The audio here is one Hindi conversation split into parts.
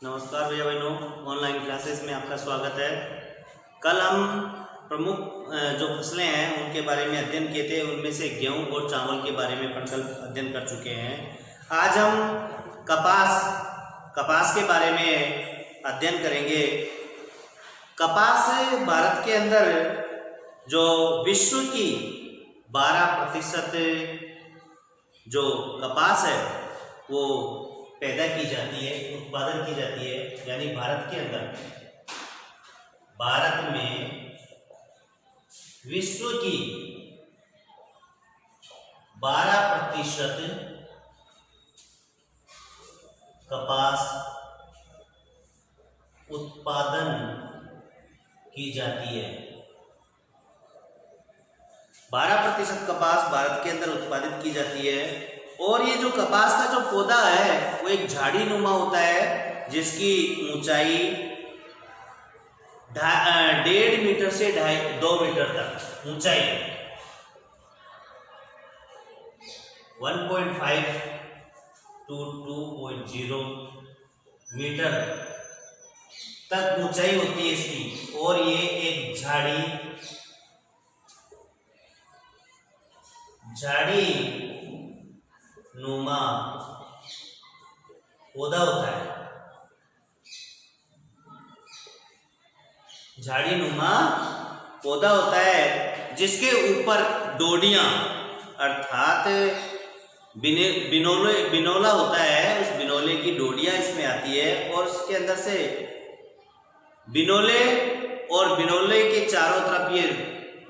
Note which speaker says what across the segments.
Speaker 1: नमस्कार भैया बहनों, ऑनलाइन क्लासेस में आपका स्वागत है। कल हम प्रमुख जो फसलें हैं उनके बारे में अध्ययन किए थे। उनमें से गेहूं और चावल के बारे में कल अध्ययन कर चुके हैं। आज हम कपास के बारे में अध्ययन करेंगे। कपास भारत के अंदर जो विश्व की 12% जो कपास है वो पैदा की जाती है, उत्पादन की जाती है। यानी भारत के अंदर, भारत में विश्व की 12% कपास उत्पादन की जाती है। 12% कपास भारत के अंदर उत्पादित की जाती है। और ये जो कपास का जो पौधा है वो एक झाड़ी नुमा होता है, जिसकी ऊंचाई 1.5 मीटर से 2 मीटर तक ऊंचाई 1.5 to 2.0 मीटर तक ऊंचाई होती है इसकी। और ये एक झाड़ी नुमा पौधा होता है। झाड़ी नुमा पौधा होता है जिसके ऊपर डोडियां अर्थात बिनोला होता है। उस बिनोले की डोडियां इसमें आती है और उसके अंदर से बिनोले और बिनोले के चारों तरफ ये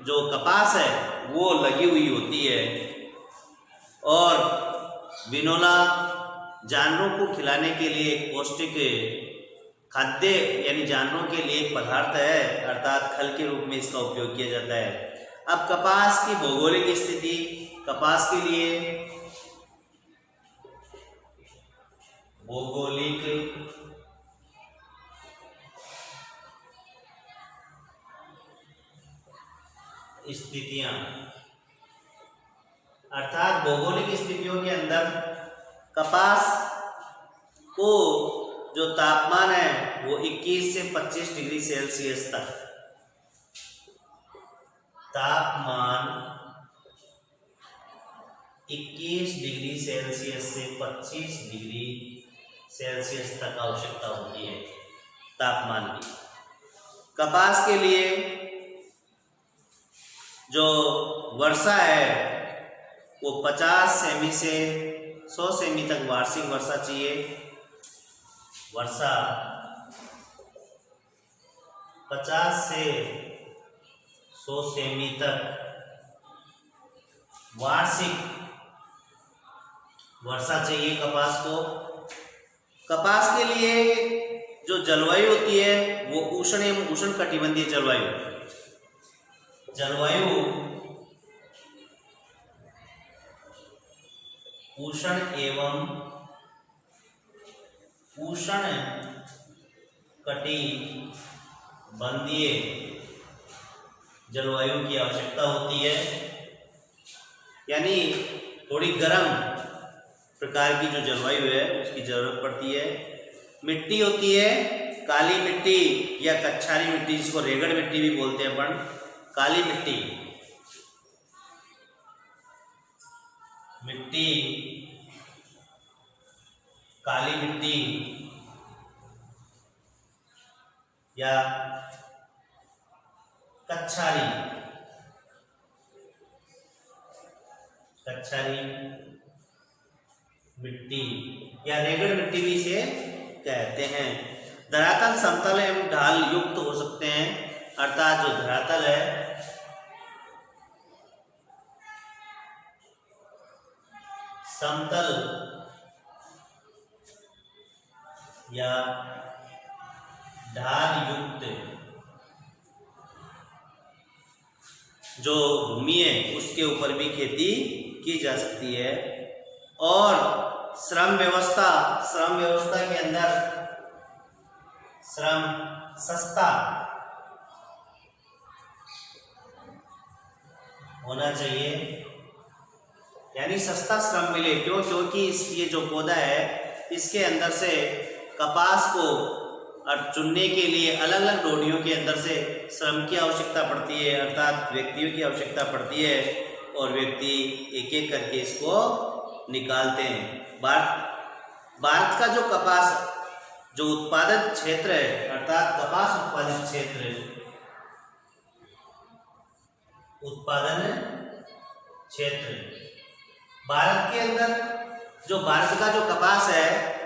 Speaker 1: जो कपास है वो लगी हुई होती है। और बिनोला जानवरों को खिलाने के लिए एक पौष्टिक खाद्य यानी जानवरों के लिए एक पदार्थ है, अर्थात खल के रूप में इसका उपयोग किया जाता है। अब कपास की भौगोलिक स्थिति, कपास के लिए भौगोलिक स्थितियां, अर्थात भौगोलिक स्थितियों के अंदर कपास को जो तापमान है वो 21 से 25 डिग्री सेल्सियस तक, तापमान 21 डिग्री सेल्सियस से 25 डिग्री सेल्सियस तक आवश्यकता होती है तापमान की। कपास के लिए जो वर्षा है वो 50 सेमी से 100 सेमी तक वार्षिक वर्षा चाहिए। वर्षा 50 से 100 सेमी तक वार्षिक वर्षा चाहिए कपास को। कपास के लिए जो जलवायु होती है वो उष्ण एवं उष्ण कटिबंधीय जलवायु उष्ण एवं उष्ण कटिबंधीय जलवायु की आवश्यकता होती है। यानी थोड़ी गर्म प्रकार की जो जलवायु है उसकी जरूरत पड़ती है। मिट्टी होती है काली मिट्टी या कच्छारी मिट्टी, जिसको रेगड़ मिट्टी भी बोलते हैं अपन। काली मिट्टी काली मिट्टी या कच्छारी मिट्टी या रेगड़ मिट्टी भी इसे कहते हैं। धरातल समतल एवं ढाल युक्त हो सकते हैं, अर्थात जो धरातल है समतल या ढाल युक्त जो भूमि है उसके ऊपर भी खेती की जा सकती है। और श्रम व्यवस्था के अंदर श्रम सस्ता होना चाहिए, यानी सस्ता श्रम मिले। क्यों? क्योंकि ये जो पौधा है इसके अंदर से कपास को और चुनने के लिए अलग अलग डोडियों के अंदर से श्रम की आवश्यकता पड़ती है, अर्थात व्यक्तियों की आवश्यकता पड़ती है और व्यक्ति एक एक करके इसको निकालते हैं। भारत का जो कपास जो उत्पादन क्षेत्र है, अर्थात कपास उत्पादित क्षेत्र, भारत के अंदर जो भारत का जो कपास है,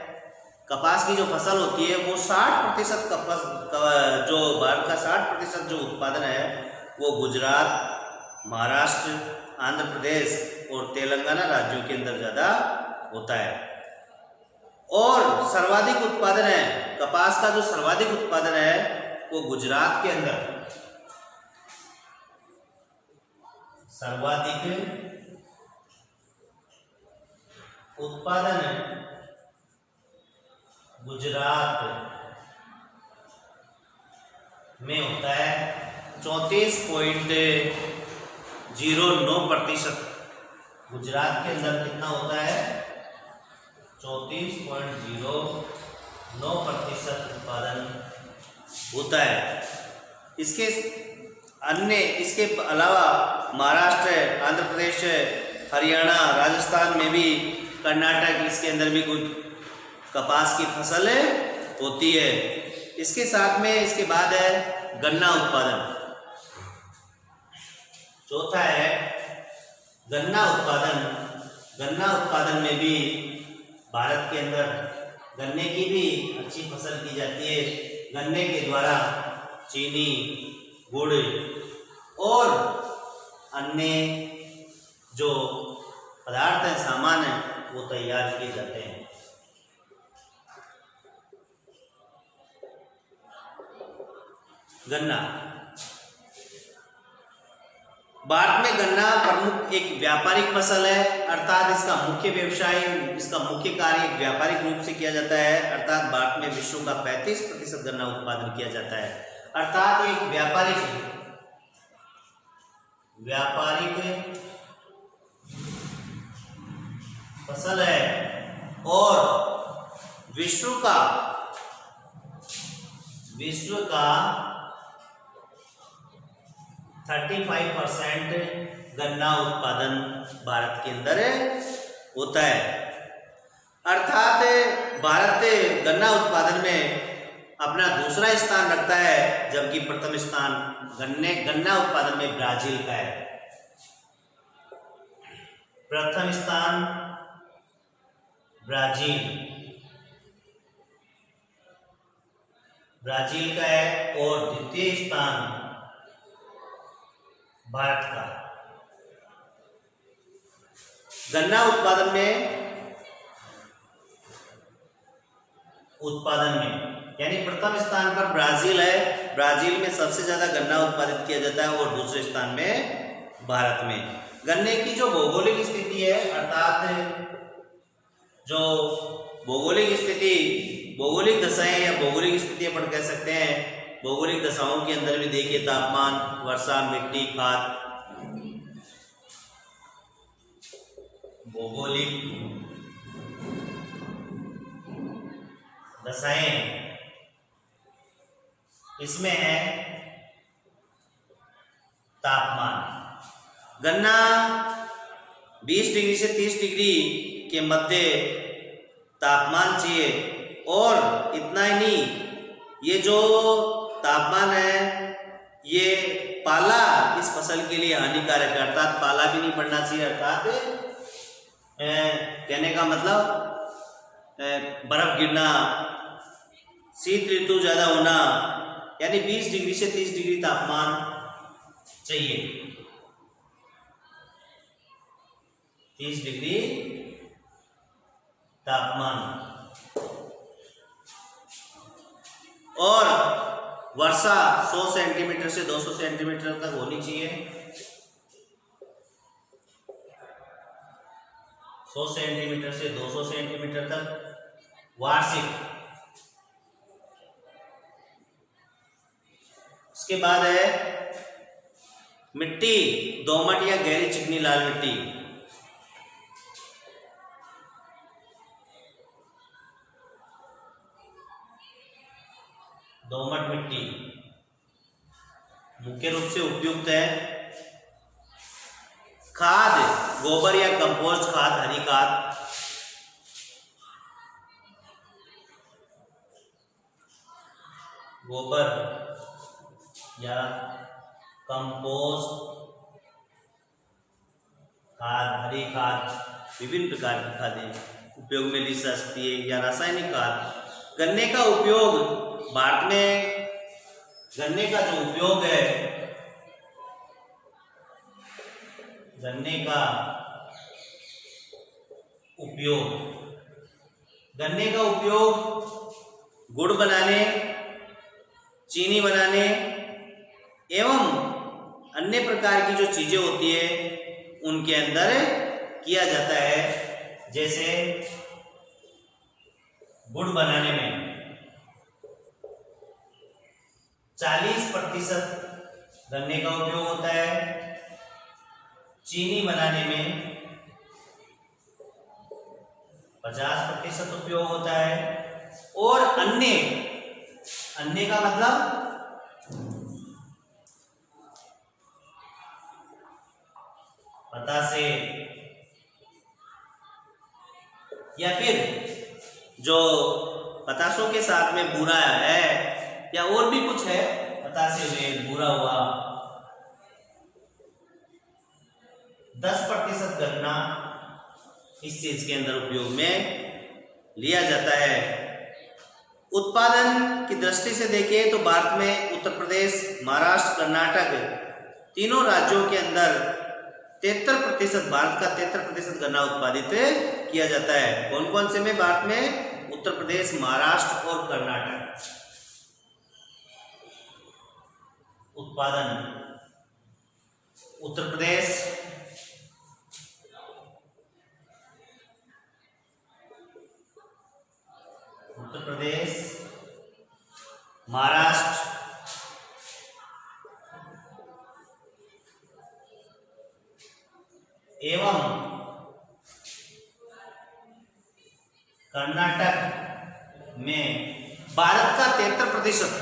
Speaker 1: कपास की जो फसल होती है वो 60% कपास जो भारत का 60% जो उत्पादन है वो गुजरात, महाराष्ट्र, आंध्र प्रदेश और तेलंगाना राज्यों के अंदर ज़्यादा होता है। और सर्वाधिक उत्पादन है, कपास का जो सर्वाधिक उत्पादन है वो गुजरात के अंदर, सर्वाधिक उत्पादन गुजरात में होता है। 34.09% गुजरात के अंदर कितना होता है? 34.09% उत्पादन होता है। इसके अलावा महाराष्ट्र, आंध्र प्रदेश, हरियाणा, राजस्थान में भी, कर्नाटक, इसके अंदर भी कुछ कपास की फसल होती है। इसके साथ में इसके बाद है गन्ना उत्पादन। चौथा है गन्ना उत्पादन। गन्ना उत्पादन में भी भारत के अंदर गन्ने की भी अच्छी फसल की जाती है। गन्ने के द्वारा चीनी, गुड़ और अन्य जो पदार्थ हैं, सामान है, वो तैयार किए जाते हैं। गन्ना, भारत में गन्ना प्रमुख एक व्यापारिक फसल है, अर्थात इसका मुख्य व्यवसाय, इसका मुख्य कार्य व्यापारिक रूप से किया जाता है। अर्थात भारत में विश्व का 35% गन्ना उत्पादन किया जाता है। अर्थात एक व्यापारिक फसल है और विश्व का 35% गन्ना उत्पादन भारत के अंदर होता है। अर्थात भारत गन्ना उत्पादन में अपना दूसरा स्थान रखता है, जबकि प्रथम स्थान गन्ना उत्पादन में ब्राजील का है। प्रथम स्थान ब्राजील का है और द्वितीय स्थान भारत का। गन्ना उत्पादन में यानी प्रथम स्थान पर ब्राजील है। ब्राजील में सबसे ज्यादा गन्ना उत्पादित किया जाता है और दूसरे स्थान में भारत में। गन्ने की जो भौगोलिक स्थिति है, अर्थात जो भौगोलिक दशाएं या भौगोलिक स्थिति अपन कह सकते हैं। भौगोलिक दशाओं के अंदर भी देखिए तापमान, वर्षा, मिट्टी, खाद, भौगोलिक दशाएं, इसमें है तापमान। गन्ना 20 डिग्री से 30 डिग्री के मध्य तापमान चाहिए और इतना ही नहीं, ये जो तापमान है ये पाला इस फसल के लिए हानिकारक है। अर्थात पाला भी नहीं पड़ना चाहिए। अर्थात कहने का मतलब बर्फ गिरना, शीत ऋतु ज्यादा होना, यानी 20 डिग्री से 30 डिग्री तापमान चाहिए। 30 डिग्री तापमान और वर्षा 100 सेंटीमीटर से 200 सेंटीमीटर तक होनी चाहिए। 100 सेंटीमीटर से 200 सेंटीमीटर तक वार्षिक। उसके बाद है मिट्टी, दोमट या गहरी चिकनी लाल मिट्टी। दोमट मिट्टी मुख्य रूप से उपयुक्त है। खाद, गोबर या कंपोस्ट खाद, हरी खाद। गोबर या कंपोस्ट खाद, हरी खाद, विभिन्न प्रकार की खादें उपयोग में ली जा सकती है। या रासायनिक खाद। गन्ने का उपयोग भारत में, गन्ने का जो उपयोग है, गन्ने का उपयोग गुड़ बनाने, चीनी बनाने एवं अन्य प्रकार की जो चीजें होती है उनके अंदर किया जाता है। जैसे गुड़ बनाने में 40% गन्ने का उपयोग होता है, चीनी बनाने में 50% उपयोग होता है, और अन्य का मतलब बतासे या फिर जो पतासों के साथ में बूरा है या और भी कुछ है, पतासे हुए, बूरा हुआ, 10% गन्ना इस चीज के अंदर उपयोग में लिया जाता है। उत्पादन की दृष्टि से देखें तो भारत में उत्तर प्रदेश, महाराष्ट्र, कर्नाटक तीनों राज्यों के अंदर 73%, भारत का 73% गन्ना उत्पादित किया जाता है। कौन कौन से में? भारत में उत्तर प्रदेश, महाराष्ट्र और कर्नाटक। उत्पादन उत्तर प्रदेश, महाराष्ट्र, एवं कर्नाटक में भारत का 73%,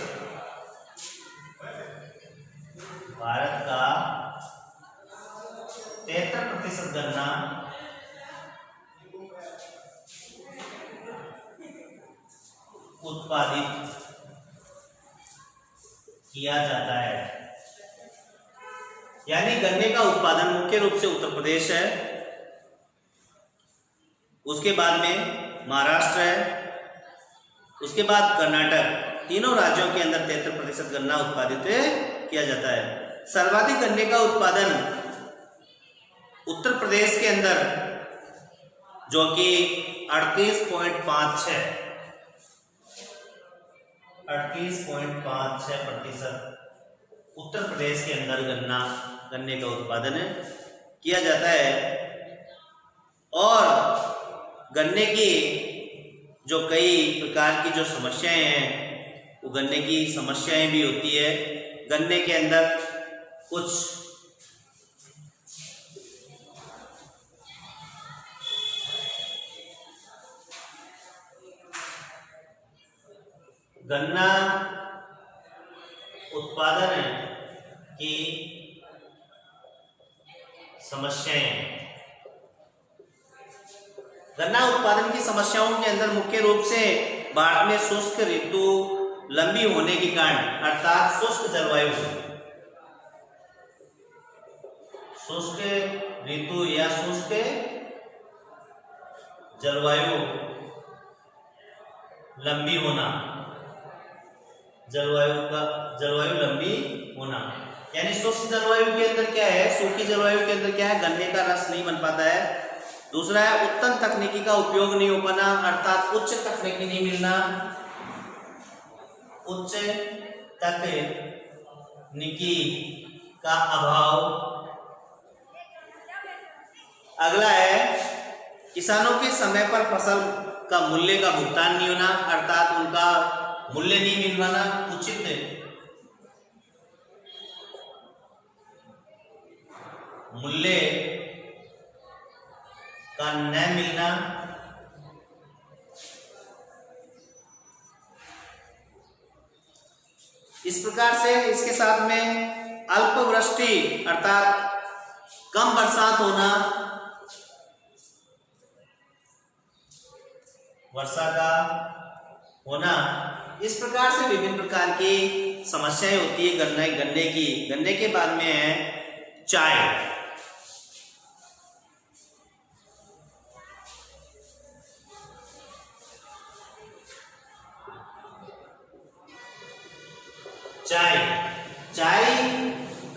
Speaker 1: भारत का 73% गन्ना उत्पादित किया जाता है। यानी गन्ने का उत्पादन मुख्य रूप से उत्तर प्रदेश है, उसके बाद में महाराष्ट्र है, उसके बाद कर्नाटक। तीनों राज्यों के अंदर 73% गन्ना उत्पादित किया जाता है। सर्वाधिक गन्ने का उत्पादन उत्तर प्रदेश के अंदर, जो कि 38.56% उत्तर प्रदेश के अंदर गन्ने का उत्पादन किया जाता है। और गन्ने की जो कई प्रकार की जो समस्याएं हैं, वो गन्ने की समस्याएं भी होती है। गन्ने के अंदर कुछ गन्ना उत्पादन की समस्याएं। गन्ना उत्पादन की समस्याओं के अंदर मुख्य रूप से भारत में शुष्क ऋतु लंबी होने के कारण, अर्थात शुष्क जलवायु, शुष्क ऋतु या शुष्क जलवायु लंबी होना, जलवायु लंबी होना, यानी शुष्क जलवायु के अंदर क्या है, सूखी जलवायु के अंदर क्या है, गन्ने का रस नहीं बन पाता है। दूसरा है उत्तम तकनीकी का उपयोग नहीं हो पाना, अर्थात उच्च तकनीकी नहीं मिलना, उच्च तकनीकी का अभाव। अगला है किसानों के समय पर फसल का मूल्य का भुगतान नहीं होना, अर्थात उनका मूल्य नहीं मिल पाना, उचित मूल्य का न मिलना। इस प्रकार से इसके साथ में अल्पवृष्टि अर्थात कम बरसात होना, वर्षा का होना, इस प्रकार से विभिन्न प्रकार की समस्याएं होती है गन्ने की। गन्ने के बाद में है चाय। चाय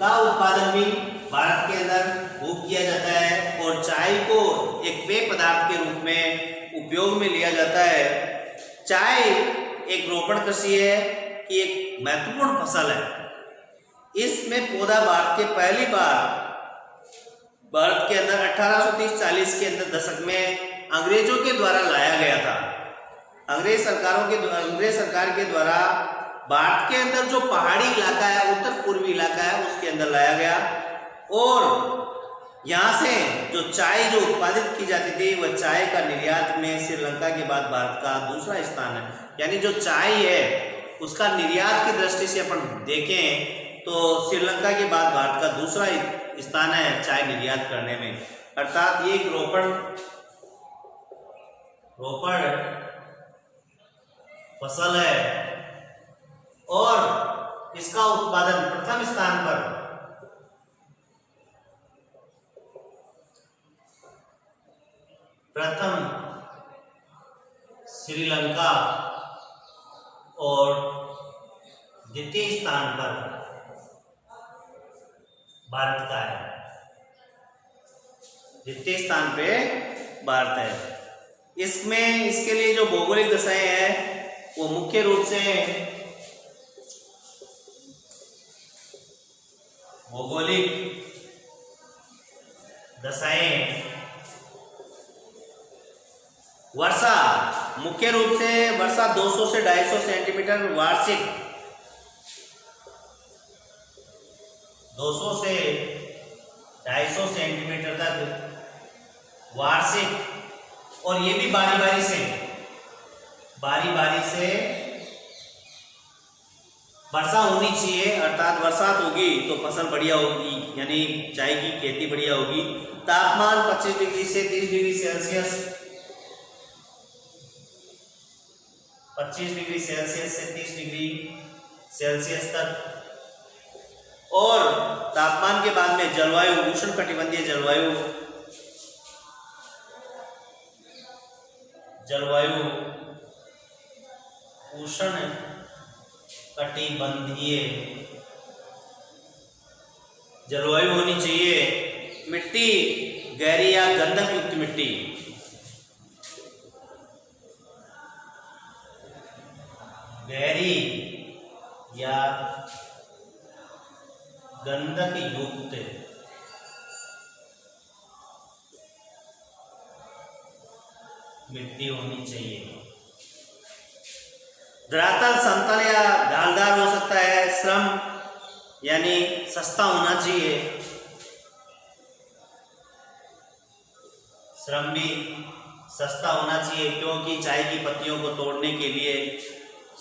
Speaker 1: का उत्पादन भी भारत के अंदर खूब किया जाता है और चाय को एक पेय पदार्थ के रूप में उपयोग में लिया जाता है। चाय एक रोपण कृषि है कि एक महत्वपूर्ण फसल है। इसमें पौधा भारत के पहली बार भारत के अंदर 1830-40 के अंदर दशक में अंग्रेजों के द्वारा लाया गया था। अंग्रेज सरकार के द्वारा भारत के अंदर जो पहाड़ी इलाका है, उत्तर पूर्वी इलाका है, उसके अंदर लाया गया और यहाँ से जो चाय जो उत्पादित की जाती थी वह चाय का निर्यात में श्रीलंका के बाद भारत का दूसरा स्थान है। यानी जो चाय है उसका निर्यात की दृष्टि से अपन देखें तो श्रीलंका के बाद भारत का दूसरा स्थान है चाय निर्यात करने में। अर्थात ये एक रोपण फसल है और इसका उत्पादन प्रथम स्थान पर श्रीलंका और द्वितीय स्थान पर भारत का है। द्वितीय स्थान पे भारत है। इसके लिए जो भौगोलिक दशाएं हैं वो मुख्य रूप से भौगोलिक दशाएं वर्षा, मुख्य रूप से वर्षा 200 से 250 सेंटीमीटर वार्षिक, 200 से 250 सेंटीमीटर तक वार्षिक और ये भी बारी बारी से वर्षा होनी चाहिए। अर्थात बरसात होगी तो फसल बढ़िया होगी, यानी चाय की खेती बढ़िया होगी। तापमान 25 डिग्री से 30 डिग्री सेल्सियस, 25 डिग्री सेल्सियस से 30 डिग्री सेल्सियस तक। और तापमान के बाद में जलवायु उष्णकटिबंधीय जलवायु उष्ण कटिबंधीय जलवायु होनी चाहिए। मिट्टी गहरी या गंधक युक्त मिट्टी, गहरी या गंधक युक्त मिट्टी होनी चाहिए। धरातल समतल या ढालदार हो सकता है। श्रम यानी सस्ता होना चाहिए, श्रम भी सस्ता होना चाहिए क्योंकि चाय की पत्तियों को तोड़ने के लिए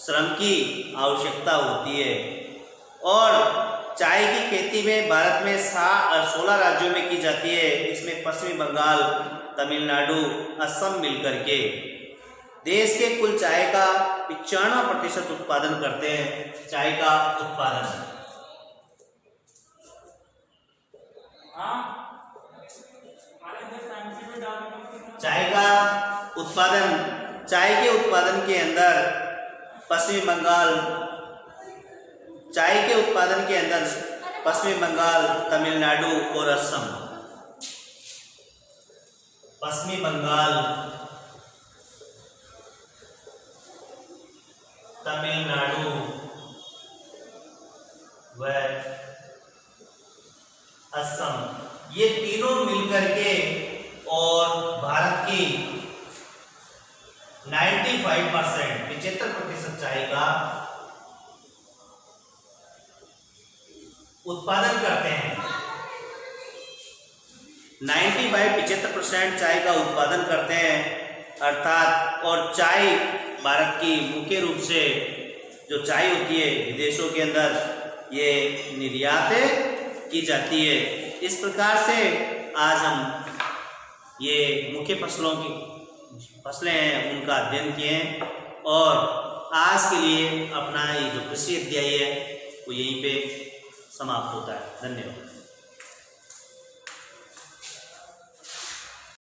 Speaker 1: श्रम की आवश्यकता होती है। और चाय की खेती में भारत में 16 राज्यों में की जाती है। इसमें पश्चिमी बंगाल, तमिलनाडु, असम मिलकर के देश के कुल चाय का 95% उत्पादन करते हैं। चाय का उत्पादन चाय के उत्पादन के अंदर पश्चिमी बंगाल, तमिलनाडु और असम। पश्चिमी बंगाल, तमिलनाडु व असम, ये तीनों मिलकर के और भारत की 75% चाय का उत्पादन करते हैं। 95-75% चाय का उत्पादन करते हैं। अर्थात और चाय भारत की मुख्य रूप से जो चाय होती है विदेशों के अंदर ये निर्यात की जाती है। इस प्रकार से आज हम ये मुख्य फसलें हैं उनका अध्ययन किए हैं और आज के लिए अपना ये जो कृषि अध्याय है वो यहीं पे समाप्त होता है। धन्यवाद।